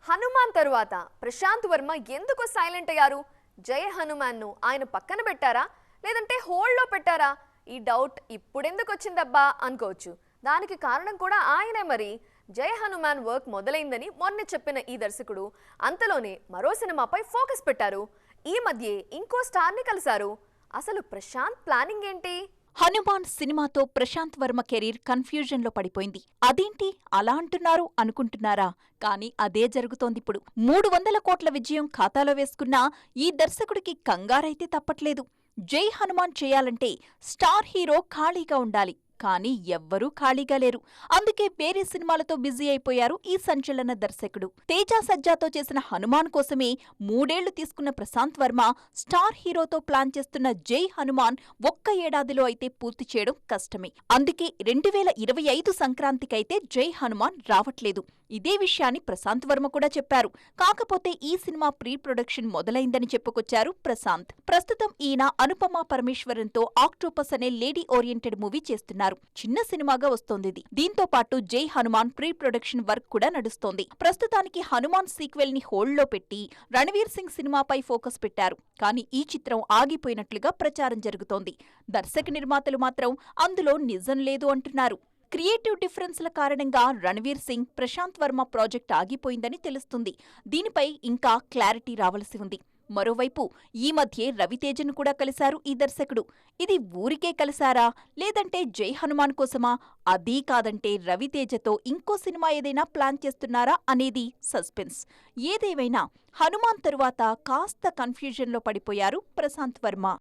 హనుమాన్ తరువాత ప్రశాంత్ వర్మ ఎందుకు సైలెంట్ అయ్యారు? జై హనుమాన్ ను ఆయన పక్కన పెట్టారా లేదంటే హోల్డ్ లో పెట్టారా? ఈ డౌట్ ఇప్పుడెందుకు వచ్చిందబ్బా అనుకోవచ్చు. దానికి కారణం కూడా ఆయనే మరి. జై హనుమాన్ వర్క్ మొదలైందని మొన్న చెప్పిన ఈ దర్శకుడు అంతలోనే మరో సినిమాపై ఫోకస్ పెట్టారు. ఈ మధ్యే ఇంకో స్టార్ ని కలిశారు. అసలు ప్రశాంత్ ప్లానింగ్ ఏంటి? హనుమాన్ సినిమాతో ప్రశాంత్ వర్మ కెరీర్ కన్ఫ్యూజన్ లో పడిపోయింది. అదేంటి అలా అంటున్నారు అనుకుంటున్నారా? కానీ అదే జరుగుతోందిప్పుడు. 300 కోట్ల విజయం ఖాతాలో వేసుకున్నా ఈ దర్శకుడికి కంగారైతే తప్పట్లేదు. జై హనుమాన్ చేయాలంటే స్టార్ హీరో ఖాళీగా ఉండాలి. కానీ ఎవ్వరూ ఖాళీగా లేరు. అందుకే వేరే సినిమాలతో బిజీ అయిపోయారు ఈ సంచలన దర్శకుడు. తేజ సజ్జాతో చేసిన హనుమాన్ కోసమే 3 ఏళ్లు తీసుకున్న ప్రశాంత్ వర్మ స్టార్ హీరోతో ప్లాన్ చేస్తున్న జై హనుమాన్ ఒక్క ఏడాదిలో అయితే పూర్తి చేయడం కష్టమే. అందుకే 2025 సంక్రాంతికైతే జై హనుమాన్ రావట్లేదు. ఇదే విషయాన్ని ప్రశాంత్ వర్మ కూడా చెప్పారు. కాకపోతే ఈ సినిమా ప్రీ ప్రొడక్షన్ మొదలైందని చెప్పుకొచ్చారు ప్రశాంత్. ప్రస్తుతం ఈయన అనుపమ పరమేశ్వరన్తో ఆక్టోపస్ అనే లేడీ ఓరియంటెడ్ మూవీ చేస్తున్నారు. చిన్న సినిమాగా వస్తోంది. దీంతో పాటు జై హనుమాన్ ప్రీ ప్రొడక్షన్ వర్క్ కూడా నడుస్తోంది. ప్రస్తుతానికి హనుమాన్ సీక్వెల్ ని హోల్డ్ లో పెట్టి రణవీర్ సింగ్ సినిమాపై ఫోకస్ పెట్టారు. కానీ ఈ చిత్రం ఆగిపోయినట్లుగా ప్రచారం జరుగుతోంది. దర్శక నిర్మాతలు మాత్రం అందులో నిజం లేదు అంటున్నారు. క్రియేటివ్ డిఫరెన్స్ల కారణంగా రణవీర్ సింగ్, ప్రశాంత్ వర్మ ప్రాజెక్ట్ ఆగిపోయిందని తెలుస్తుంది. దీనిపై ఇంకా క్లారిటీ రావలసి ఉంది. మరోవైపు ఈ మధ్యే రవితేజను కూడా కలిశారు ఈ దర్శకుడు. ఇది ఊరికే కలిశారా లేదంటే జై హనుమాన్ కోసమా? అదీ కాదంటే రవితేజతో ఇంకో సినిమా ఏదైనా ప్లాన్ చేస్తున్నారా అనేది సస్పెన్స్. ఏదేవైనా హనుమాన్ తరువాత కాస్త కన్ఫ్యూజన్లో పడిపోయారు ప్రశాంత్ వర్మ.